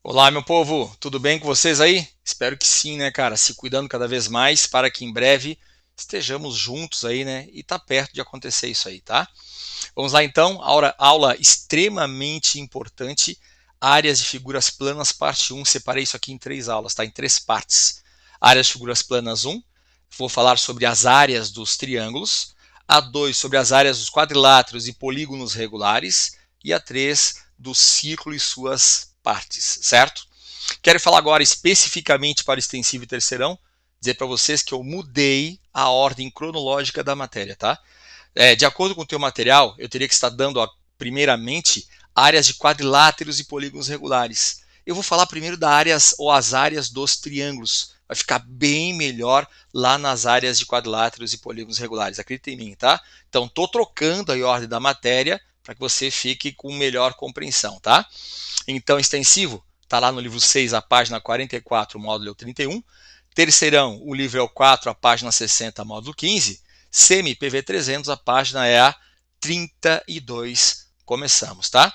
Olá, meu povo, tudo bem com vocês aí? Espero que sim, né, cara? Se cuidando cada vez mais para que em breve estejamos juntos aí, né? E tá perto de acontecer isso aí, tá? Vamos lá então, aula extremamente importante, áreas de figuras planas, parte um. Separei isso aqui em três aulas, tá? Em três partes. Áreas de figuras planas um, vou falar sobre as áreas dos triângulos. A 2 sobre as áreas dos quadriláteros e polígonos regulares. E a 3 do círculo e suas partes, certo? Quero falar agora especificamente para extensivo e terceirão, dizer para vocês que eu mudei a ordem cronológica da matéria, tá? De acordo com o teu material, eu teria que estar dando, primeiramente, áreas de quadriláteros e polígonos regulares. Eu vou falar primeiro das áreas ou as áreas dos triângulos. Vai ficar bem melhor lá nas áreas de quadriláteros e polígonos regulares. Acredita em mim, tá? Então, estou trocando a ordem da matéria para que você fique com melhor compreensão, tá? Então, extensivo, está lá no livro 6, a página 44, módulo 31. Terceirão, o livro é o 4, a página 60, módulo 15. Semi-PV 300, a página é a 32. Começamos, tá?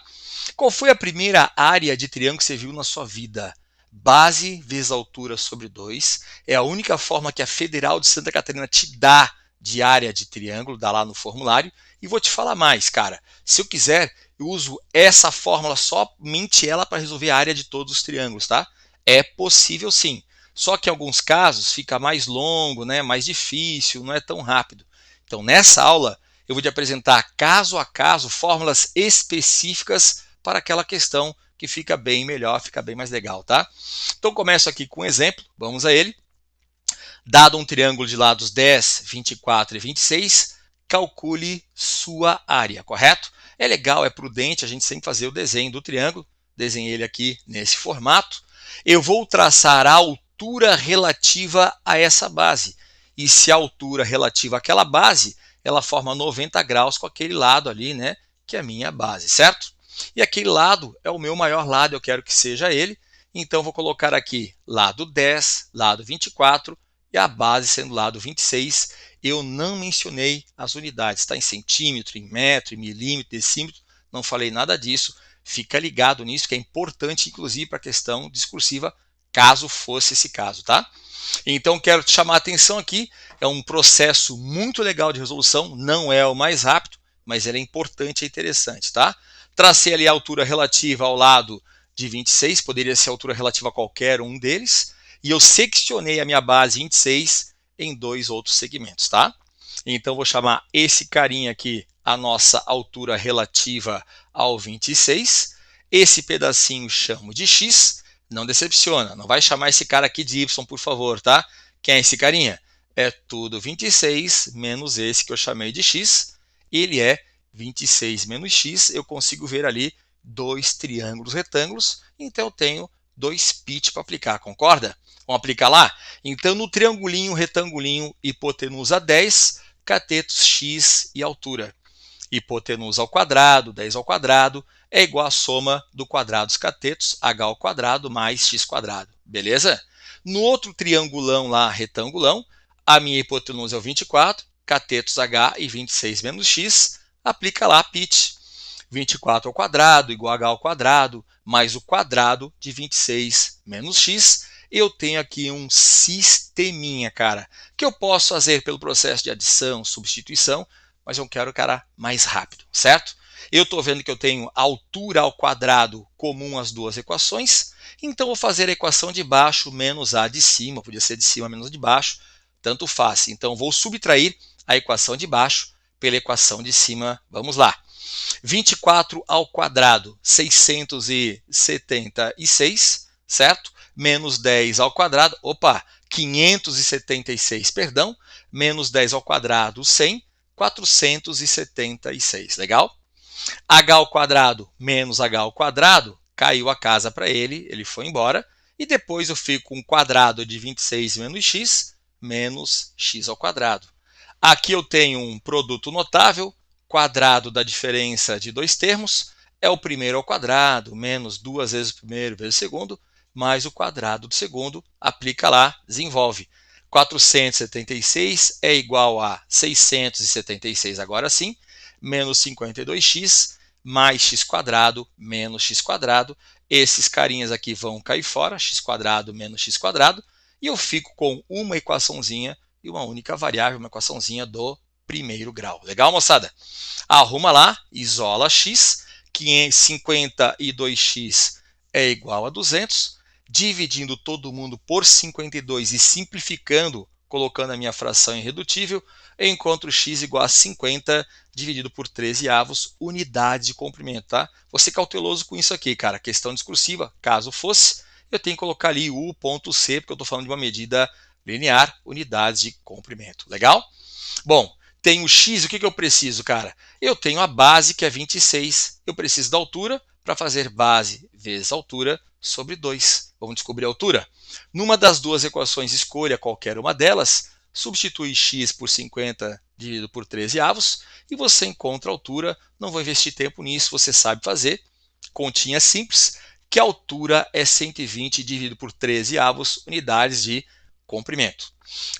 Qual foi a primeira área de triângulo que você viu na sua vida? Base vezes altura sobre 2. É a única forma que a Federal de Santa Catarina te dá de área de triângulo, dá lá no formulário. E vou te falar mais, cara. Se eu quiser, eu uso essa fórmula, somente ela, para resolver a área de todos os triângulos, tá? É possível sim. Só que em alguns casos fica mais longo, né, mais difícil, não é tão rápido. Então, nessa aula, eu vou te apresentar caso a caso fórmulas específicas para aquela questão que fica bem melhor, fica bem mais legal, tá? Então, começo aqui com um exemplo, vamos a ele. Dado um triângulo de lados 10, 24 e 26, calcule sua área, correto? É legal, é prudente a gente sempre fazer o desenho do triângulo. Desenhei ele aqui nesse formato. Eu vou traçar a altura relativa a essa base. E se a altura relativa àquela base, ela forma 90 graus com aquele lado ali, né? Que é a minha base, certo? E aquele lado é o meu maior lado, eu quero que seja ele. Então, vou colocar aqui lado 10, lado 24, e a base sendo lado 26, eu não mencionei as unidades, está em centímetro, em metro, em milímetro, decímetro, não falei nada disso. Fica ligado nisso, que é importante, inclusive, para a questão discursiva, caso fosse esse caso, tá? Então, quero te chamar a atenção aqui, é um processo muito legal de resolução, não é o mais rápido, mas ele é importante e interessante, tá? Tracei ali a altura relativa ao lado de 26, poderia ser a altura relativa a qualquer um deles, e eu seccionei a minha base 26 em dois outros segmentos, tá? Então, vou chamar esse carinha aqui a nossa altura relativa ao 26. Esse pedacinho chamo de x. Não decepciona, não vai chamar esse cara aqui de y, por favor, tá? Quem é esse carinha? É tudo 26 menos esse que eu chamei de x. Ele é 26 menos x. Eu consigo ver ali dois triângulos retângulos, então eu tenho dois pitch para aplicar, concorda? Vamos aplicar lá? Então, no triangulinho, retangulinho, hipotenusa 10, catetos x e altura. Hipotenusa ao quadrado, 10 ao quadrado, é igual à soma do quadrado dos catetos, h ao quadrado mais x quadrado. Beleza? No outro triangulão lá, retangulão, a minha hipotenusa é o 24, catetos h e 26 menos x, aplica lá pitch. 24 ao quadrado igual a h ao quadrado, mais o quadrado de 26 menos x. Eu tenho aqui um sisteminha, cara, que eu posso fazer pelo processo de adição, substituição, mas eu quero o cara mais rápido, certo? Eu estou vendo que eu tenho altura ao quadrado comum às duas equações, então vou fazer a equação de baixo menos a de cima, podia ser de cima menos de baixo, tanto faz. Então vou subtrair a equação de baixo pela equação de cima, vamos lá. 24 ao quadrado, 676, certo? Menos 10 ao quadrado, 576, perdão, menos 10 ao quadrado, 100, 476, legal? H ao quadrado menos H ao quadrado, caiu a casa para ele, ele foi embora, e depois eu fico com um quadrado de 26 menos x ao quadrado. Aqui eu tenho um produto notável, quadrado da diferença de dois termos, é o primeiro ao quadrado, menos duas vezes o primeiro vezes o segundo, mais o quadrado do segundo, aplica lá, desenvolve. 476 é igual a 676, agora sim, menos 52x, mais x² menos x². Esses carinhas aqui vão cair fora, x² menos x², e eu fico com uma equaçãozinha e uma única variável, uma equaçãozinha do primeiro grau. Legal, moçada? Arruma lá, isola x, 52x é igual a 200, dividindo todo mundo por 52 e simplificando, colocando a minha fração irredutível, eu encontro x igual a 50 dividido por 13/2 unidades de comprimento, tá? Vou ser cauteloso com isso aqui, cara. Questão discursiva, caso fosse, eu tenho que colocar ali U.C, porque eu estou falando de uma medida linear, unidades de comprimento. Legal? Bom, tenho x, o que eu preciso, cara? Eu tenho a base, que é 26. Eu preciso da altura para fazer base vezes altura sobre 2. Vamos descobrir a altura? Numa das duas equações, escolha qualquer uma delas, substitui x por 50 dividido por 13/2 e você encontra a altura. Não vou investir tempo nisso, você sabe fazer. Continha simples, que a altura é 120 dividido por 13/2 unidades de comprimento.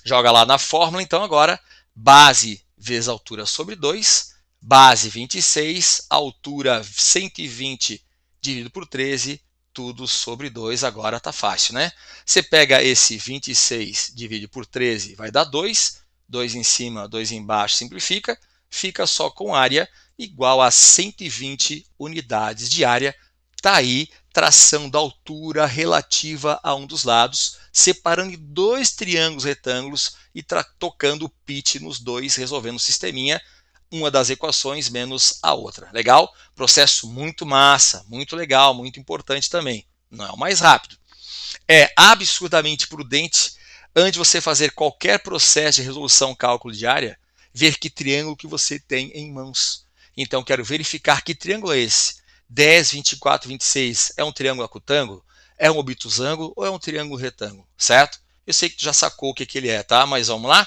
Joga lá na fórmula, então, agora, base vezes altura sobre 2, base 26, altura 120 dividido por 13, tudo sobre 2, agora está fácil, né? Você pega esse 26, divide por 13, vai dar 2, 2 em cima, 2 embaixo, simplifica, fica só com área igual a 120 unidades de área. Está aí, traçando a altura relativa a um dos lados, separando em dois triângulos retângulos e tocando o pitch nos dois, resolvendo o sisteminha, uma das equações menos a outra. Legal? Processo muito massa, muito legal, muito importante também. Não é o mais rápido. É absurdamente prudente, antes de você fazer qualquer processo de resolução cálculo de área, ver que triângulo que você tem em mãos. Então, quero verificar que triângulo é esse. 10, 24, 26 é um triângulo acutângulo? É um obtusângulo ou é um triângulo retângulo? Certo? Eu sei que tu já sacou o que ele é, tá? Mas vamos lá?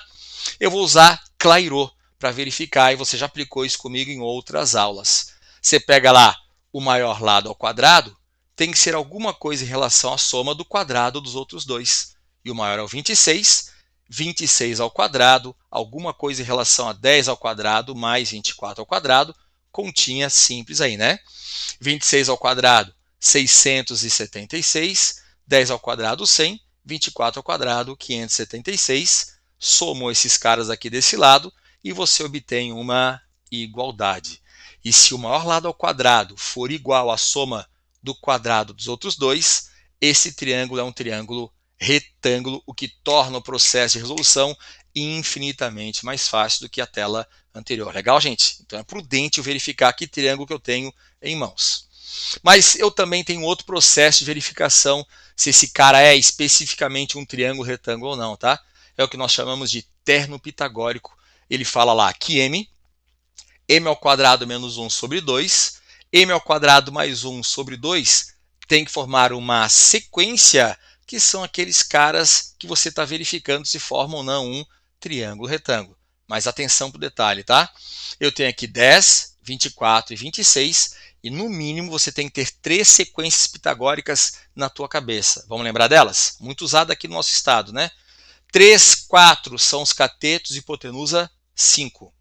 Eu vou usar Clairaut para verificar, e você já aplicou isso comigo em outras aulas. Você pega lá o maior lado ao quadrado, tem que ser alguma coisa em relação à soma do quadrado dos outros dois. E o maior é o 26, 26 ao quadrado, alguma coisa em relação a 10 ao quadrado mais 24 ao quadrado, continha simples aí, né? 26 ao quadrado, 676, 10 ao quadrado, 100, 24 ao quadrado, 576. Somou esses caras aqui desse lado e você obtém uma igualdade. E se o maior lado ao quadrado for igual à soma do quadrado dos outros dois, esse triângulo é um triângulo retângulo, o que torna o processo de resolução infinitamente mais fácil do que a tela anterior. Legal, gente? Então é prudente eu verificar que triângulo que eu tenho em mãos. Mas eu também tenho outro processo de verificação se esse cara é especificamente um triângulo retângulo ou não, tá? É o que nós chamamos de terno pitagórico. Ele fala lá que m ao quadrado menos 1 sobre 2, m ao quadrado mais 1 sobre 2 tem que formar uma sequência, que são aqueles caras que você está verificando se formam ou não um triângulo retângulo. Mas atenção para o detalhe, tá? Eu tenho aqui 10, 24 e 26, e no mínimo você tem que ter 3 sequências pitagóricas na tua cabeça. Vamos lembrar delas? Muito usada aqui no nosso estado, né? 3, 4 são os catetos, hipotenusa 5.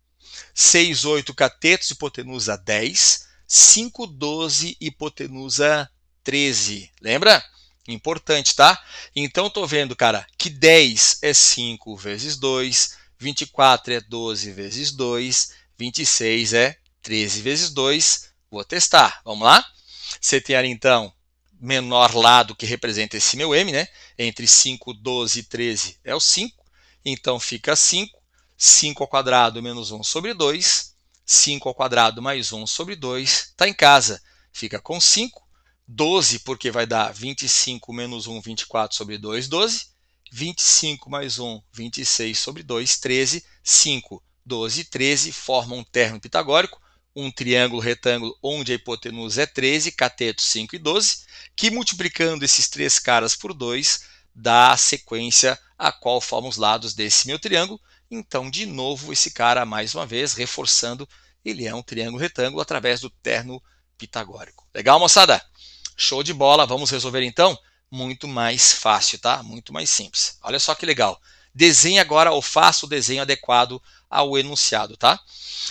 6, 8 catetos, hipotenusa 10. 5, 12, hipotenusa 13. Lembra? Importante, tá? Então, estou vendo, cara, que 10 é 5 vezes 2, 24 é 12 vezes 2, 26 é 13 vezes 2. Vou testar. Vamos lá? Você tem ali, então, menor lado que representa esse meu m, né? Entre 5, 12 e 13 é o 5. Então, fica 5. 5 ao quadrado menos 1 sobre 2. 5 ao quadrado mais 1 sobre 2. Está em casa. Fica com 5. 12, porque vai dar 25 menos 1, 24 sobre 2, 12. 25 mais 1, 26 sobre 2, 13. 5, 12 e 13 formam um terno pitagórico, um triângulo retângulo onde a hipotenusa é 13, cateto 5 e 12, que multiplicando esses três caras por 2 dá a sequência a qual formam os lados desse meu triângulo. Então, de novo, esse cara, mais uma vez, reforçando, ele é um triângulo retângulo através do terno pitagórico. Legal, moçada? Show de bola. Vamos resolver, então? Muito mais fácil, tá? Muito mais simples. Olha só que legal. Desenhe agora ou faça o desenho adequado ao enunciado, tá?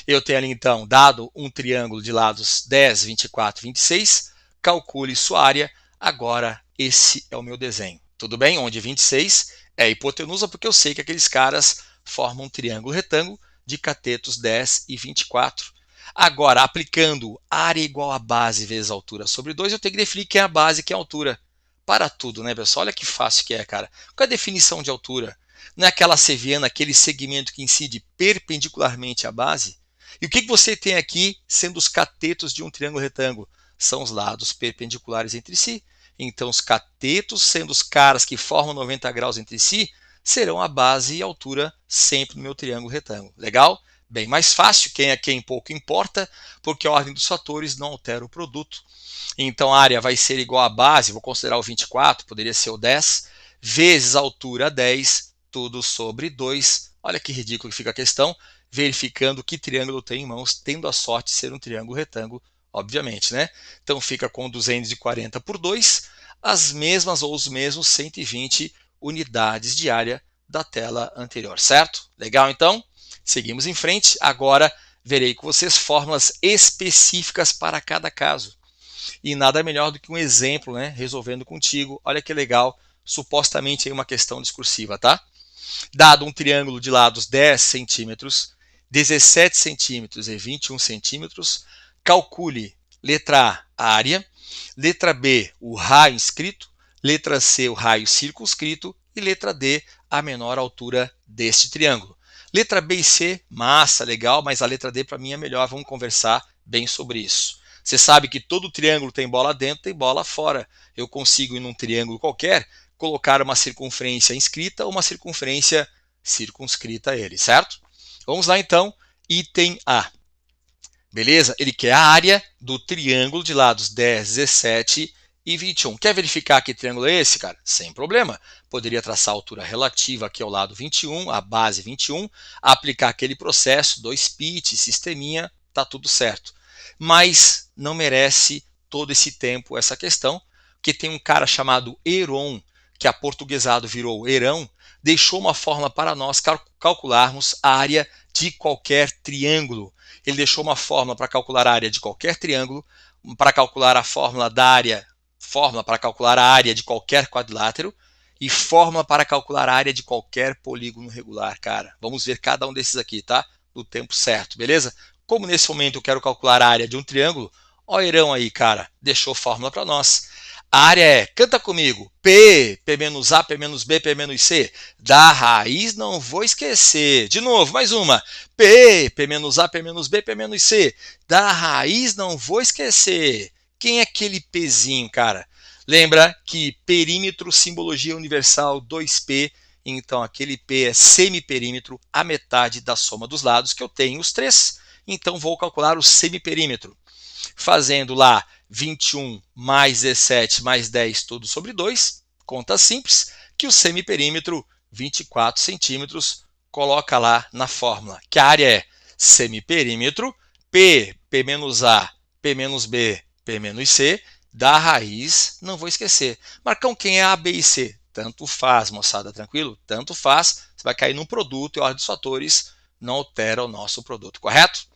Eu tenho ali, então, dado um triângulo de lados 10, 24, 26, calcule sua área. Agora, esse é o meu desenho. Tudo bem? Onde 26 é a hipotenusa, porque eu sei que aqueles caras formam um triângulo retângulo de catetos 10 e 24. Agora, aplicando área igual a base vezes altura sobre 2, eu tenho que definir quem é a base e quem é a altura. Para tudo, né, pessoal? Olha que fácil que é, cara. Qual é a definição de altura? Não é aquela seviana, aquele segmento que incide perpendicularmente à base? E o que você tem aqui sendo os catetos de um triângulo retângulo? São os lados perpendiculares entre si. Então, os catetos, sendo os caras que formam 90 graus entre si, serão a base e a altura sempre no meu triângulo retângulo. Legal? Bem mais fácil, quem é quem pouco importa, porque a ordem dos fatores não altera o produto. Então, a área vai ser igual à base, vou considerar o 24, poderia ser o 10, vezes a altura 10, tudo sobre 2. Olha que ridículo que fica a questão, verificando que triângulo eu tenho em mãos, tendo a sorte de ser um triângulo retângulo, obviamente, né? Então, fica com 240 por 2, as mesmas ou os mesmos 120 unidades de área da tela anterior, certo? Legal, então? Seguimos em frente. Agora, verei com vocês fórmulas específicas para cada caso. E nada melhor do que um exemplo, né, resolvendo contigo. Olha que legal, supostamente aí uma questão discursiva, tá? Dado um triângulo de lados 10 centímetros, 17 centímetros e 21 centímetros, calcule letra A, a área, letra B, o raio inscrito, letra C, o raio circunscrito e letra D, a menor altura deste triângulo. Letra B e C, massa, legal, mas a letra D para mim é melhor, vamos conversar bem sobre isso. Você sabe que todo triângulo tem bola dentro, tem bola fora. Eu consigo, em um triângulo qualquer, colocar uma circunferência inscrita ou uma circunferência circunscrita a ele, certo? Vamos lá então, item A. Beleza? Ele quer a área do triângulo de lados 10, 17 e 21. Quer verificar que triângulo é esse, cara? Sem problema. Poderia traçar a altura relativa aqui ao lado 21, a base 21, aplicar aquele processo, 2 pit, sisteminha, tá tudo certo. Mas não merece todo esse tempo essa questão, porque tem um cara chamado Heron, que aportuguesado virou Herão, deixou uma fórmula para nós calcularmos a área de qualquer triângulo. Ele deixou uma fórmula para calcular a área de qualquer triângulo, para calcular a fórmula da área, fórmula para calcular a área de qualquer quadrilátero e fórmula para calcular a área de qualquer polígono regular, cara. Vamos ver cada um desses aqui, tá? No tempo certo, beleza? Como nesse momento eu quero calcular a área de um triângulo, ó o Herão aí, cara, deixou fórmula para nós. A área é, canta comigo, P menos A, P menos B, P menos C. Da raiz não vou esquecer. De novo, mais uma. P menos A, P menos B, P menos C. Da raiz não vou esquecer. Quem é aquele Pzinho, cara? Lembra que perímetro, simbologia universal, 2P. Então, aquele P é semiperímetro, a metade da soma dos lados, que eu tenho os 3. Então, vou calcular o semiperímetro. Fazendo lá 21 mais 17 mais 10, tudo sobre 2, conta simples, que o semiperímetro, 24 centímetros, coloca lá na fórmula, que a área é semiperímetro, P menos A, P menos B, P menos C, da raiz, não vou esquecer. Marcão, quem é A, B e C? Tanto faz, moçada, tranquilo? Tanto faz, você vai cair num produto e a ordem dos fatores não altera o nosso produto, correto?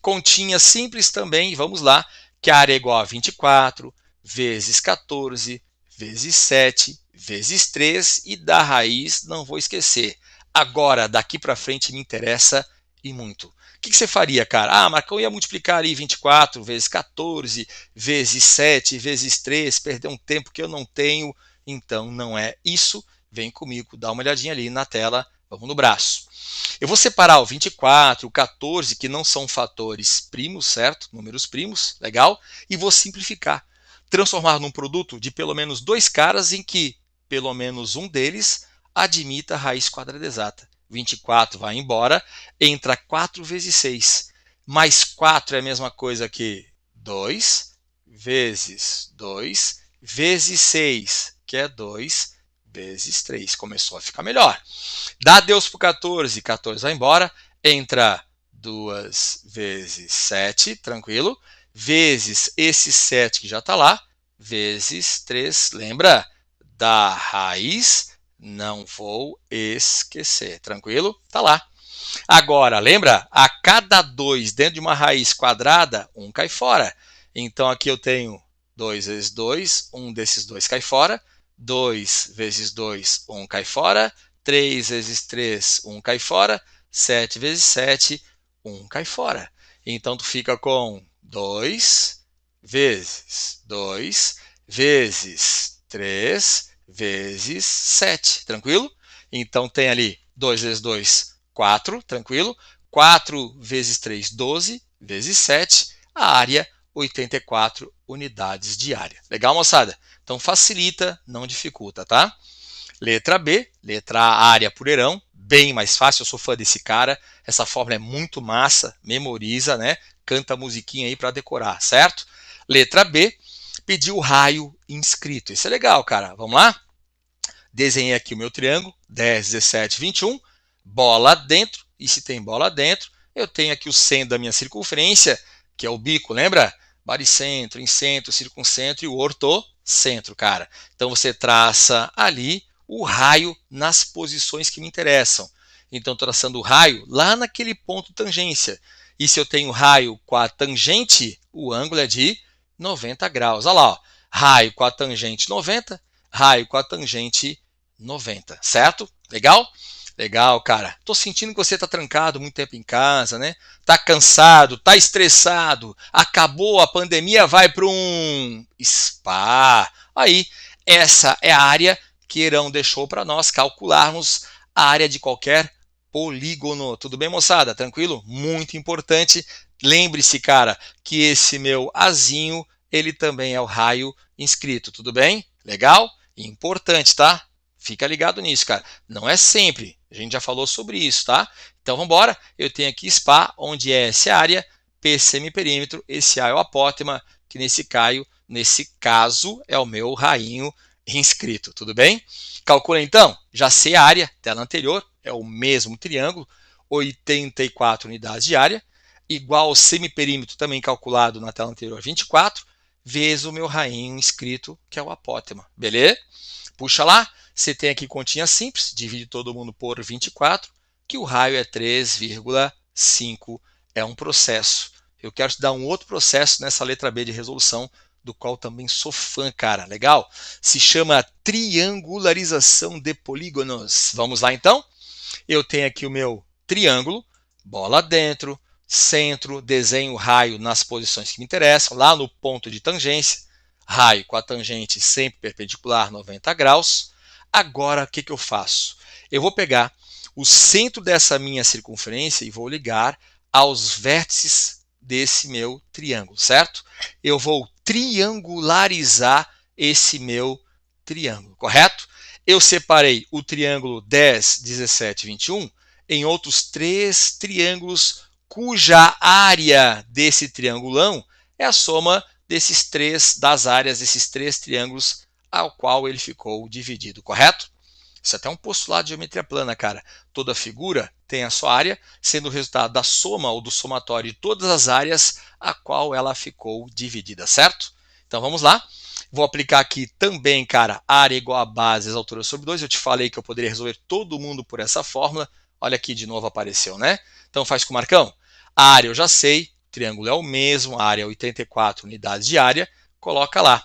Continha simples também, vamos lá, que a área é igual a 24 vezes 14 vezes 7 vezes 3 e da raiz não vou esquecer. Agora, daqui para frente me interessa e muito. O que você faria, cara? Ah, Marcão, ia multiplicar ali 24 vezes 14 vezes 7 vezes 3, perder um tempo que eu não tenho. Então, não é isso. Vem comigo, dá uma olhadinha ali na tela, vamos no braço. Eu vou separar o 24, o 14, que não são fatores primos, certo? Números primos, legal? E vou simplificar. Transformar num produto de pelo menos 2 caras em que pelo menos um deles admita a raiz quadrada exata. 24 vai embora, entra 4 vezes 6. Mais 4 é a mesma coisa que 2 vezes 2 vezes 6, que é 2 vezes 3. Começou a ficar melhor. Dá adeus para o 14, 14 vai embora, entra 2 vezes 7, tranquilo, vezes esse 7 que já está lá, vezes 3, lembra? Da raiz, não vou esquecer, tranquilo? Está lá. Agora, lembra? A cada 2 dentro de uma raiz quadrada, um cai fora. Então aqui eu tenho 2 vezes 2, um desses dois cai fora. 2 vezes 2, um cai fora. 3 vezes 3, um cai fora. 7 vezes 7, um cai fora. Então tu fica com 2 vezes 2 vezes 3 vezes 7. Tranquilo? Então tem ali 2 vezes 2, 4, tranquilo? 4 vezes 3, 12, vezes 7, a área, 84 unidades de área. Legal, moçada? Então facilita, não dificulta, tá? Letra B, letra A, área por Herão, bem mais fácil, eu sou fã desse cara, essa fórmula é muito massa, memoriza, né? Canta a musiquinha aí para decorar, certo? Letra B, pedir o raio inscrito. Isso é legal, cara. Vamos lá? Desenhei aqui o meu triângulo, 10, 17, 21, bola dentro, e se tem bola dentro, eu tenho aqui o centro da minha circunferência, que é o bico, lembra? Baricentro, incentro, circuncentro e o ortocentro, cara. Então você traça ali o raio nas posições que me interessam. Então traçando o raio lá naquele ponto tangência. E se eu tenho raio com a tangente, o ângulo é de 90 graus. Olha lá, ó. Raio com a tangente 90, raio com a tangente 90, certo? Legal? Legal, cara. Tô sentindo que você tá trancado muito tempo em casa, né? Tá cansado, tá estressado, acabou a pandemia, vai para um spa. Aí, essa é a área que Herão deixou para nós calcularmos a área de qualquer polígono. Tudo bem, moçada? Tranquilo? Muito importante. Lembre-se, cara, que esse meu azinho, ele também é o raio inscrito. Tudo bem? Legal? Importante, tá? Fica ligado nisso, cara. Não é sempre. A gente já falou sobre isso, tá? Então vamos embora. Eu tenho aqui SPA, onde é essa área, P semiperímetro, esse A é o apótema, que nesse caso é o meu rainho inscrito. Tudo bem? Calcula então. Já sei a área, tela anterior, é o mesmo triângulo, 84 unidades de área, igual ao semiperímetro também calculado na tela anterior, 24, vezes o meu rainho inscrito, que é o apótema. Beleza? Puxa lá, você tem aqui continha simples, divide todo mundo por 24, que o raio é 3,5, é um processo. Eu quero te dar um outro processo nessa letra B de resolução, do qual também sou fã, cara. Legal? Se chama triangularização de polígonos. Vamos lá então? Eu tenho aqui o meu triângulo, bola dentro, centro, desenho o raio nas posições que me interessam, lá no ponto de tangência, raio com a tangente sempre perpendicular 90 graus. Agora, o que eu faço? Eu vou pegar o centro dessa minha circunferência e vou ligar aos vértices desse meu triângulo, certo? Eu vou triangularizar esse meu triângulo, correto? Eu separei o triângulo 10, 17, 21 em outros 3 triângulos cuja área desse triangulão é a soma das áreas desses 3 triângulos ao qual ele ficou dividido, correto? Isso é até um postulado de geometria plana, cara. Toda figura tem a sua área, sendo o resultado da soma ou do somatório de todas as áreas a qual ela ficou dividida, certo? Então vamos lá. Vou aplicar aqui também, cara, área igual a base vezes altura sobre 2. Eu te falei que eu poderia resolver todo mundo por essa fórmula. Olha aqui, de novo apareceu, né? Então faz com o Marcão. A área eu já sei, o triângulo é o mesmo, a área é 84 unidades de área. Coloca lá.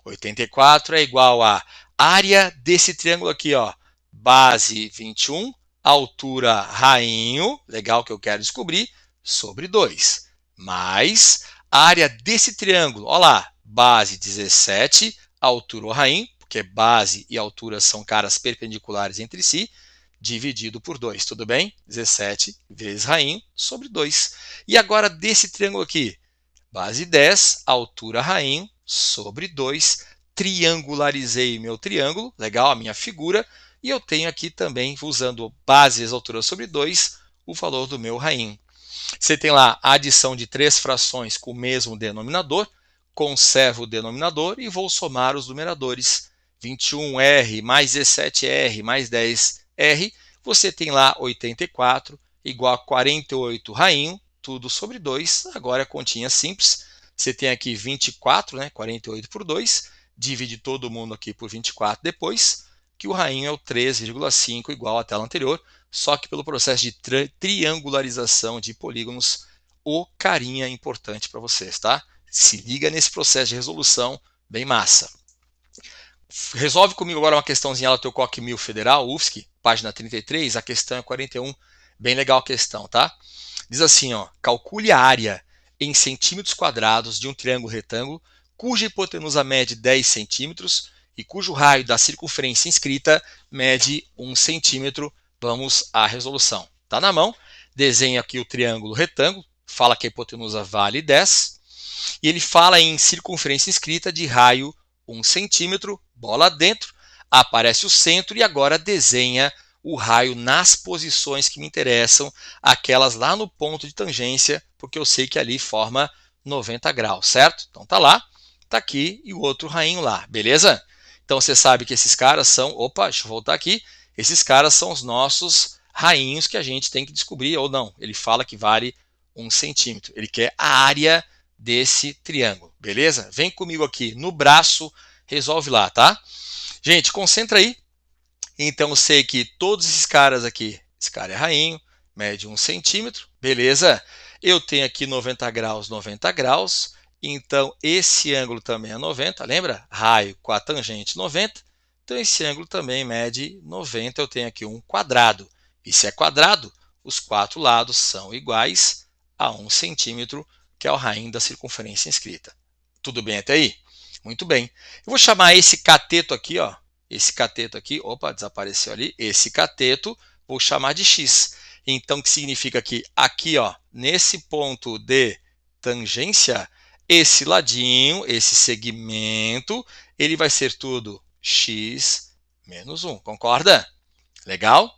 84 é igual a área desse triângulo aqui, ó. Base 21, altura rainho, legal que eu quero descobrir, sobre 2. Mais área desse triângulo, olha lá, base 17, altura o rainho, porque base e altura são caras perpendiculares entre si, dividido por 2, tudo bem? 17 vezes rainho sobre 2. E agora desse triângulo aqui, base 10, altura rainho sobre 2, triangularizei meu triângulo, legal, a minha figura, e eu tenho aqui também, usando base vezes altura sobre 2, o valor do meu rainho. Você tem lá a adição de 3 frações com o mesmo denominador, conservo o denominador e vou somar os numeradores. 21R mais 17R mais 10R, você tem lá 84 igual a 48 rainho, tudo sobre 2, agora é continha simples. Você tem aqui 24, né, 48 por 2, divide todo mundo aqui por 24 depois, que o rainho é o 3,5 igual à tela anterior. só que pelo processo de triangularização de polígonos, o carinha importante para vocês, tá? Se liga nesse processo de resolução, bem massa. Resolve comigo agora uma questãozinha lá do teu Coque 1000 Federal, UFSC, página 33, a questão é 41, bem legal a questão, tá? Diz assim, ó, calcule a área em centímetros quadrados de um triângulo retângulo, cuja hipotenusa mede 10 centímetros e cujo raio da circunferência inscrita mede 1 centímetro. Vamos à resolução. Tá na mão, desenha aqui o triângulo retângulo, fala que a hipotenusa vale 10, e ele fala em circunferência inscrita de raio 1 centímetro, bola dentro, aparece o centro e agora desenha o raio nas posições que me interessam, aquelas lá no ponto de tangência, porque eu sei que ali forma 90 graus, certo? Então tá lá, tá aqui e o outro rainho lá, beleza? Então você sabe que esses caras são, opa, deixa eu voltar aqui, esses caras são os nossos rainhos que a gente tem que descobrir, ou não, ele fala que vale 1 centímetro, ele quer a área desse triângulo, beleza? Vem comigo aqui no braço, resolve lá, tá? Gente, concentra aí. Então eu sei que todos esses caras aqui, esse cara é rainho, mede 1 centímetro, beleza? Eu tenho aqui 90 graus, 90 graus, então esse ângulo também é 90, lembra? Raio com a tangente 90, então esse ângulo também mede 90, eu tenho aqui um quadrado. E se é quadrado, os quatro lados são iguais a 1 centímetro, que é o rainho da circunferência inscrita. Tudo bem até aí? Muito bem. Eu vou chamar esse cateto aqui, ó. Esse cateto aqui, opa, desapareceu ali. Esse cateto, vou chamar de x. Então, o que significa que aqui, ó, nesse ponto de tangência, esse ladinho, esse segmento, ele vai ser tudo x menos 1. Concorda? Legal?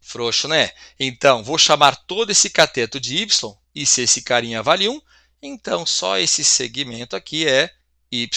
Frouxo, né? Então, vou chamar todo esse cateto de y, e se esse carinha vale 1, então só esse segmento aqui é y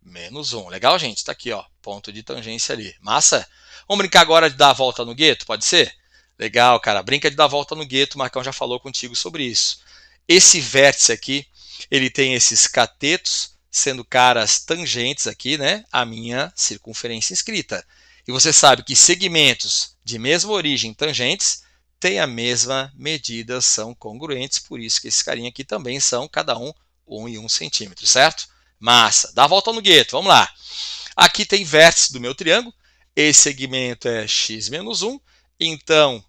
menos 1. Legal, gente? Está aqui, ó, ponto de tangência ali. Massa? Vamos brincar agora de dar a volta no gueto, pode ser? Legal, cara. Brinca de dar a volta no gueto, o Marcão já falou contigo sobre isso. Esse vértice aqui, ele tem esses catetos, sendo caras tangentes aqui, né? A minha circunferência inscrita. E você sabe que segmentos de mesma origem tangentes têm a mesma medida, são congruentes, por isso que esses carinha aqui também são cada um 1 e 1 centímetro, certo? Massa. Dá a volta no gueto, vamos lá. Aqui tem vértice do meu triângulo, esse segmento é x menos 1, então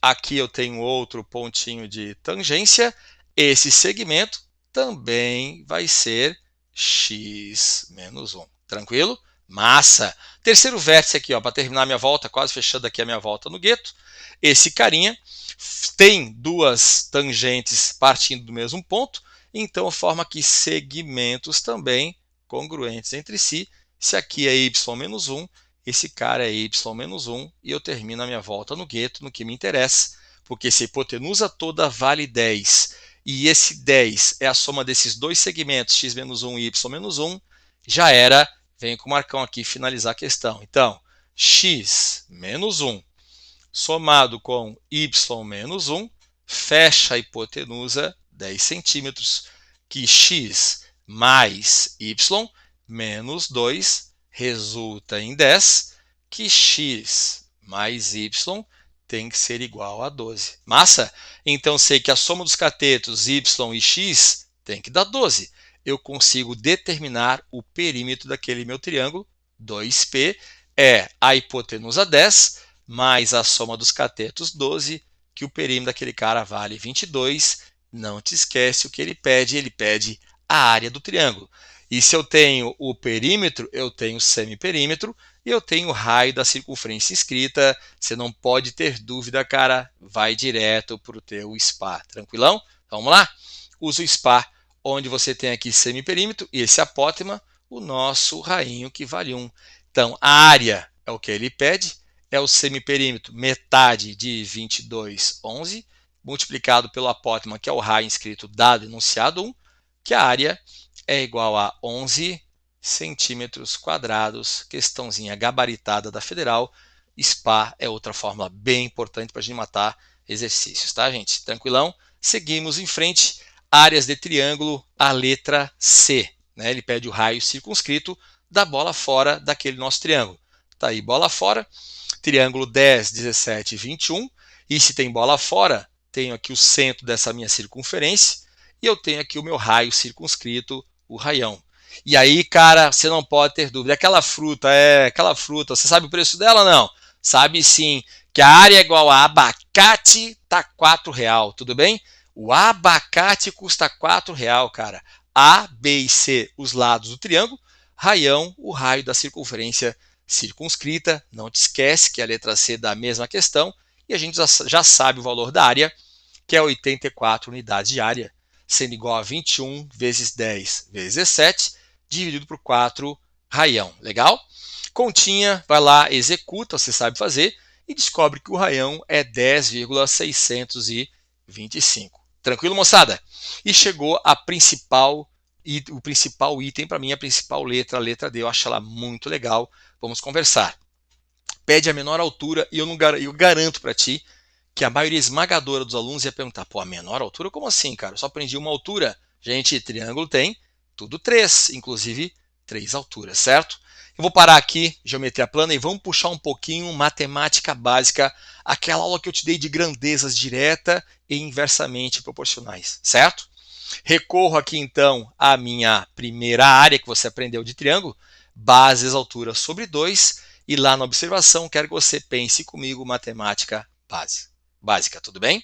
aqui eu tenho outro pontinho de tangência, esse segmento também vai ser x menos 1. Tranquilo? Massa! Terceiro vértice aqui, para terminar minha volta, quase fechando aqui a minha volta no gueto. Esse carinha tem duas tangentes partindo do mesmo ponto, então forma aqui segmentos também congruentes entre si. Se aqui é y menos 1, esse cara é y menos 1, e eu termino a minha volta no gueto, no que me interessa, porque se a hipotenusa toda vale 10, e esse 10 é a soma desses dois segmentos, x menos 1 e y menos 1, já era. Venho com o Marcão aqui finalizar a questão. Então, x menos 1 somado com y menos 1 fecha a hipotenusa 10 centímetros, que x mais y menos 2 resulta em 10, que x mais y tem que ser igual a 12. Massa? Então, sei que a soma dos catetos y e x tem que dar 12. Eu consigo determinar o perímetro daquele meu triângulo. 2P é a hipotenusa 10 mais a soma dos catetos 12, que o perímetro daquele cara vale 22. Não te esquece o que ele pede a área do triângulo. E se eu tenho o perímetro, eu tenho o semiperímetro e eu tenho o raio da circunferência inscrita. Você não pode ter dúvida, cara, vai direto para o teu SPA. Tranquilão? Então, vamos lá? Usa o SPA, onde você tem aqui semiperímetro e esse apótema, o nosso rainho que vale 1. Então, a área é o que ele pede, é o semiperímetro, metade de 22, 11, multiplicado pelo apótema, que é o raio inscrito dado enunciado 1, que a área é igual a 11 centímetros quadrados, questãozinha gabaritada da Federal. SPA é outra fórmula bem importante para a gente matar exercícios, tá, gente? Tranquilão? Seguimos em frente. Áreas de triângulo, a letra C. Né? Ele pede o raio circunscrito da bola fora daquele nosso triângulo. Tá aí, bola fora. Triângulo 10, 17 e 21. E se tem bola fora, tenho aqui o centro dessa minha circunferência e eu tenho aqui o meu raio circunscrito, o raião. E aí, cara, você não pode ter dúvida. Aquela fruta, você sabe o preço dela? Não. Sabe sim, que a área é igual a abacate, tá R$4, tudo bem? O abacate custa R$4, cara. A, B e C, os lados do triângulo. Raião, o raio da circunferência circunscrita. Não te esquece que a letra C dá a mesma questão. E a gente já sabe o valor da área, que é 84 unidades de área, sendo igual a 21 vezes 10 vezes 17, dividido por 4, raião. Legal? Continha, vai lá, executa, você sabe fazer, e descobre que o raião é 10,625. Tranquilo, moçada? E chegou o principal item para mim, a principal letra, a letra D. Eu acho ela muito legal. Vamos conversar. Pede a menor altura e eu garanto para ti que a maioria esmagadora dos alunos ia perguntar, pô, a menor altura? Como assim, cara? Eu só aprendi uma altura. Gente, triângulo tem tudo 3, inclusive 3 alturas, certo? Eu vou parar aqui, geometria plana, e vamos puxar um pouquinho matemática básica, aquela aula que eu te dei de grandezas direta e inversamente proporcionais, certo? Recorro aqui então à minha primeira área que você aprendeu de triângulo, bases altura sobre 2, e lá na observação quero que você pense comigo matemática básica, tudo bem?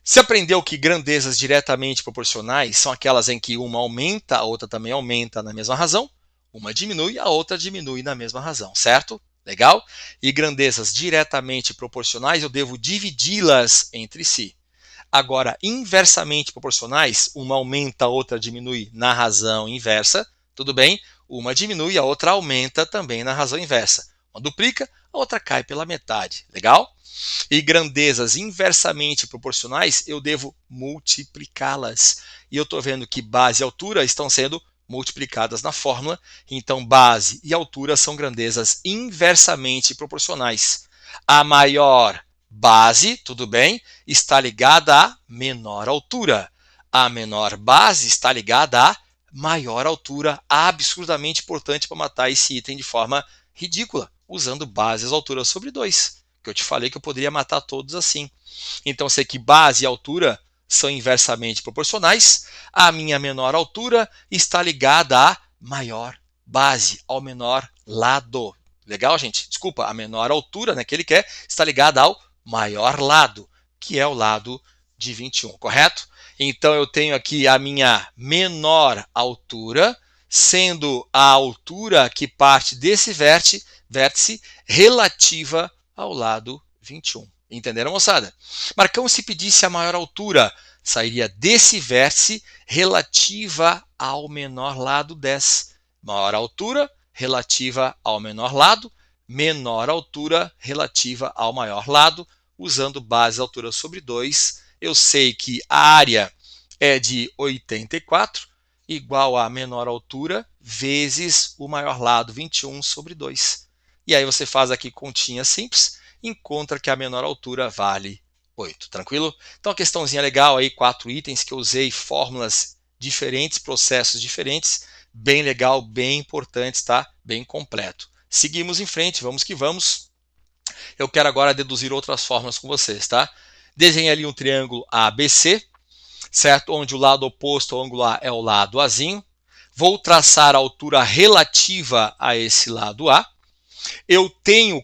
Você aprendeu que grandezas diretamente proporcionais são aquelas em que uma aumenta, a outra também aumenta na mesma razão, uma diminui, a outra diminui na mesma razão, certo? Legal? E grandezas diretamente proporcionais eu devo dividi-las entre si. Agora, inversamente proporcionais, uma aumenta, a outra diminui na razão inversa, tudo bem? Uma diminui, a outra aumenta também na razão inversa. Uma duplica, a outra cai pela metade, legal? E grandezas inversamente proporcionais, eu devo multiplicá-las. E eu estou vendo que base e altura estão sendo multiplicadas na fórmula, então base e altura são grandezas inversamente proporcionais. A maior base, tudo bem, está ligada à menor altura. A menor base está ligada à maior altura, absurdamente importante para matar esse item de forma ridícula, usando bases altura sobre 2, que eu te falei que eu poderia matar todos assim. Então, sei que base e altura são inversamente proporcionais, a minha menor altura está ligada à maior base, ao menor lado. Legal, gente? Desculpa, a menor altura, né, que ele quer, está ligada ao maior lado, que é o lado de 21, correto? Então, eu tenho aqui a minha menor altura, sendo a altura que parte desse vértice relativa ao lado 21. Entenderam, moçada? Marcão, se pedisse a maior altura, sairia desse vértice relativa ao menor lado 10. Maior altura relativa ao menor lado, menor altura relativa ao maior lado, usando base altura sobre 2. Eu sei que a área é de 84, igual a menor altura vezes o maior lado, 21 sobre 2. E aí você faz aqui continha simples, encontra que a menor altura vale 8, tranquilo? Então, a questãozinha legal aí, 4 itens que eu usei, fórmulas diferentes, processos diferentes, bem legal, bem importantes, tá? Bem completo. Seguimos em frente, vamos que vamos. Eu quero agora deduzir outras fórmulas com vocês, tá? Desenhe ali um triângulo ABC, certo? Onde o lado oposto ao ângulo A é o lado Azinho. Vou traçar a altura relativa a esse lado A. Eu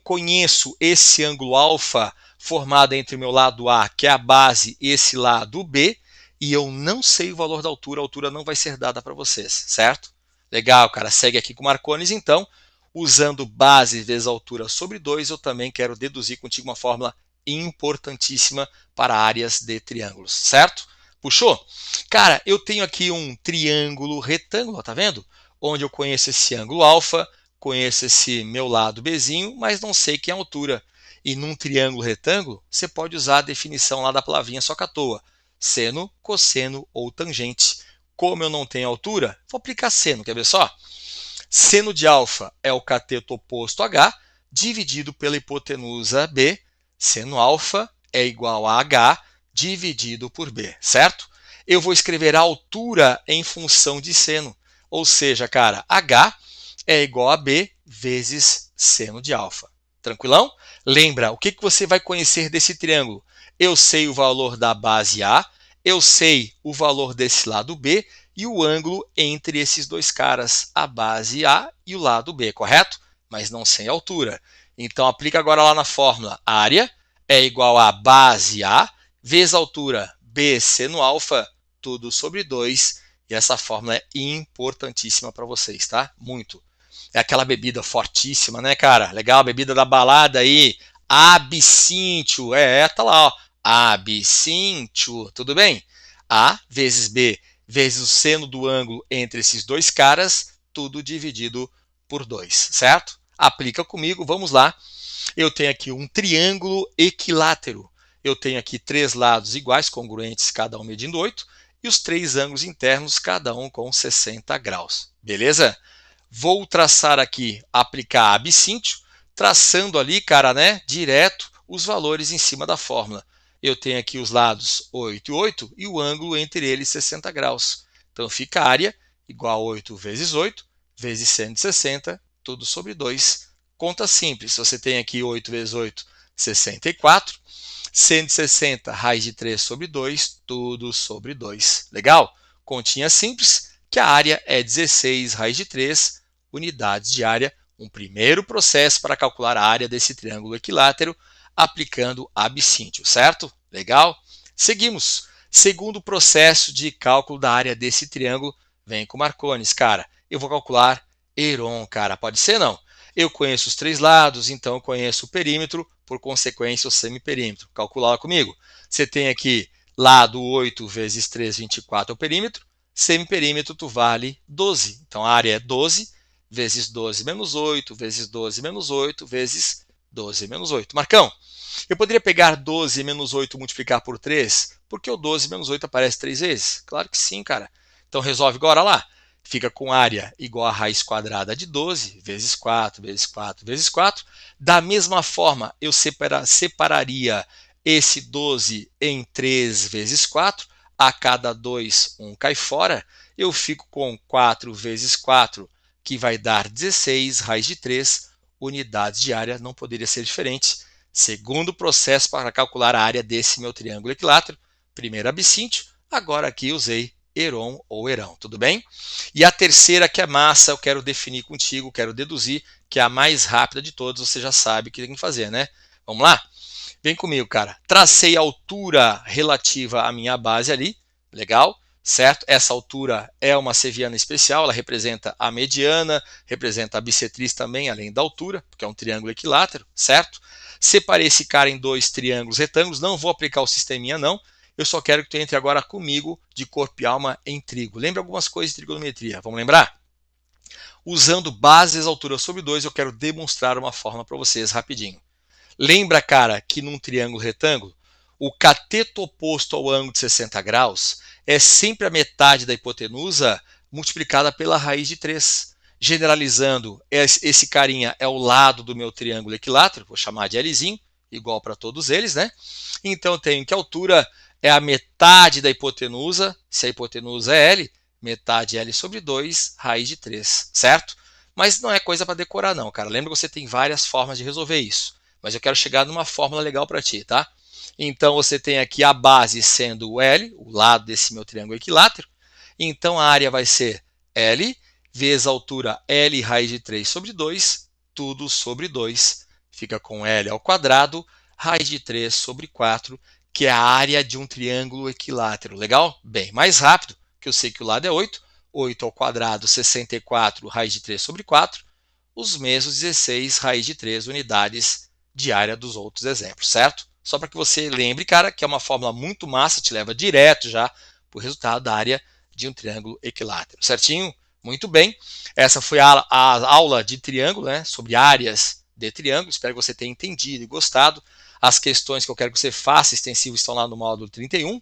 conheço esse ângulo alfa formado entre o meu lado A, que é a base, e esse lado B, e eu não sei o valor da altura, a altura não vai ser dada para vocês, certo? Legal, cara, segue aqui com Marcones, então, usando base vezes altura sobre 2, eu também quero deduzir contigo uma fórmula importantíssima para áreas de triângulos, certo? Puxou? Cara, eu tenho aqui um triângulo retângulo, tá vendo? Onde eu conheço esse ângulo alfa, conheço esse meu lado Bzinho, mas não sei que é a altura. E num triângulo retângulo, você pode usar a definição lá da palavrinha só que à toa. Seno, cosseno ou tangente. Como eu não tenho altura, vou aplicar seno, quer ver só? Seno de alfa é o cateto oposto a H, dividido pela hipotenusa B. Seno alfa é igual a H dividido por B, certo? Eu vou escrever a altura em função de seno. Ou seja, cara, H é igual a B vezes seno de alfa. Tranquilão? Lembra, o que você vai conhecer desse triângulo? Eu sei o valor da base A, eu sei o valor desse lado B e o ângulo entre esses dois caras, a base A e o lado B, correto? Mas não sei a altura. Então, aplica agora lá na fórmula. Área é igual a base A vezes a altura B seno alfa, tudo sobre 2. E essa fórmula é importantíssima para vocês, tá? Muito. É aquela bebida fortíssima, né, cara? Legal, bebida da balada aí. Absinto. Tá lá, ó. Absinto. Tudo bem? A vezes B vezes o seno do ângulo entre esses dois caras, tudo dividido por 2, certo? Aplica comigo, vamos lá. Eu tenho aqui um triângulo equilátero. Eu tenho aqui 3 lados iguais, congruentes, cada um medindo 8, e os 3 ângulos internos, cada um com 60 graus. Beleza? Vou traçar aqui, aplicar absíntio, traçando ali, cara, né, direto os valores em cima da fórmula. Eu tenho aqui os lados 8 e 8 e o ângulo entre eles 60 graus. Então fica a área igual a 8 vezes 8 vezes 160, tudo sobre 2. Conta simples, você tem aqui 8 vezes 8, 64. 160, raiz de 3 sobre 2, tudo sobre 2. Legal? Continha simples, que a área é 16 raiz de 3 unidades de área. Um primeiro processo para calcular a área desse triângulo equilátero, aplicando absíntio, certo? Legal? Seguimos. Segundo processo de cálculo da área desse triângulo, vem com Marcones, cara. Eu vou calcular Heron, cara. Pode ser, não? Eu conheço os 3 lados, então eu conheço o perímetro, por consequência o semiperímetro. Calcula lá comigo. Você tem aqui lado 8 vezes 3, 24 é o perímetro. Semiperímetro tu vale 12. Então a área é 12 vezes 12 menos 8, vezes 12 menos 8, vezes 12 menos 8. Marcão, eu poderia pegar 12 menos 8 e multiplicar por 3? Porque o 12 menos 8 aparece 3 vezes? Claro que sim, cara. Então resolve agora lá. Fica com área igual a raiz quadrada de 12, vezes 4, vezes 4, vezes 4. Da mesma forma, eu separaria esse 12 em 3 vezes 4. A cada 2, 1 cai fora. Eu fico com 4 vezes 4, que vai dar 16, raiz de 3, unidades de área. Não poderia ser diferente. Segundo processo para calcular a área desse meu triângulo equilátero. Primeiro absíntio, agora aqui usei Heron ou Herão, tudo bem? E a terceira, que é massa, eu quero definir contigo, quero deduzir, que é a mais rápida de todas, você já sabe o que tem que fazer, né? Vamos lá? Vem comigo, cara. Tracei a altura relativa à minha base ali, legal? Certo? Essa altura é uma seviana especial, ela representa a mediana, representa a bissetriz também, além da altura, porque é um triângulo equilátero, certo? Separei esse cara em 2 triângulos retângulos, não vou aplicar o sisteminha não, eu só quero que tu entre agora comigo de corpo e alma em trigo. Lembra algumas coisas de trigonometria, vamos lembrar? Usando bases altura sobre 2, eu quero demonstrar uma forma para vocês rapidinho. Lembra, cara, que num triângulo retângulo, o cateto oposto ao ângulo de 60 graus é sempre a metade da hipotenusa multiplicada pela raiz de 3. Generalizando, esse carinha é o lado do meu triângulo equilátero, vou chamar de Lzinho, igual para todos eles, né? Então eu tenho que a altura é a metade da hipotenusa, se a hipotenusa é L, metade L sobre 2, raiz de 3, certo? Mas não é coisa para decorar não, cara. Lembra que você tem várias formas de resolver isso. Mas eu quero chegar numa fórmula legal para ti, tá? Então você tem aqui a base sendo o L, o lado desse meu triângulo equilátero. Então a área vai ser L vezes a altura L raiz de 3 sobre 2, tudo sobre 2. Fica com L ao quadrado, raiz de 3 sobre 4, que é a área de um triângulo equilátero. Legal? Bem, mais rápido, que eu sei que o lado é 8. 8 ao quadrado, 64, raiz de 3 sobre 4. Os mesmos 16, raiz de 3 unidades de área dos outros exemplos, certo? Só para que você lembre, cara, que é uma fórmula muito massa, te leva direto já para o resultado da área de um triângulo equilátero, certinho? Muito bem. Essa foi a aula de triângulo, né, sobre áreas de triângulo. Espero que você tenha entendido e gostado. As questões que eu quero que você faça extensivo estão lá no módulo 31.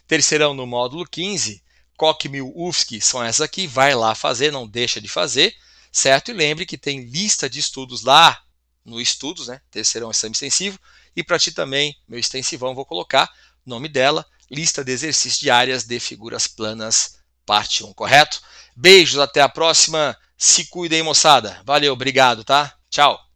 Terceirão no módulo 15. COC1000 UFSC são essas aqui. Vai lá fazer, não deixa de fazer, certo? E lembre que tem lista de estudos lá no Estudos, né? Terceirão exame extensivo. E para ti também, meu extensivão, vou colocar o nome dela, lista de exercícios de áreas de figuras planas, parte 1, correto? Beijos, até a próxima. Se cuidem, moçada. Valeu, obrigado, tá? Tchau.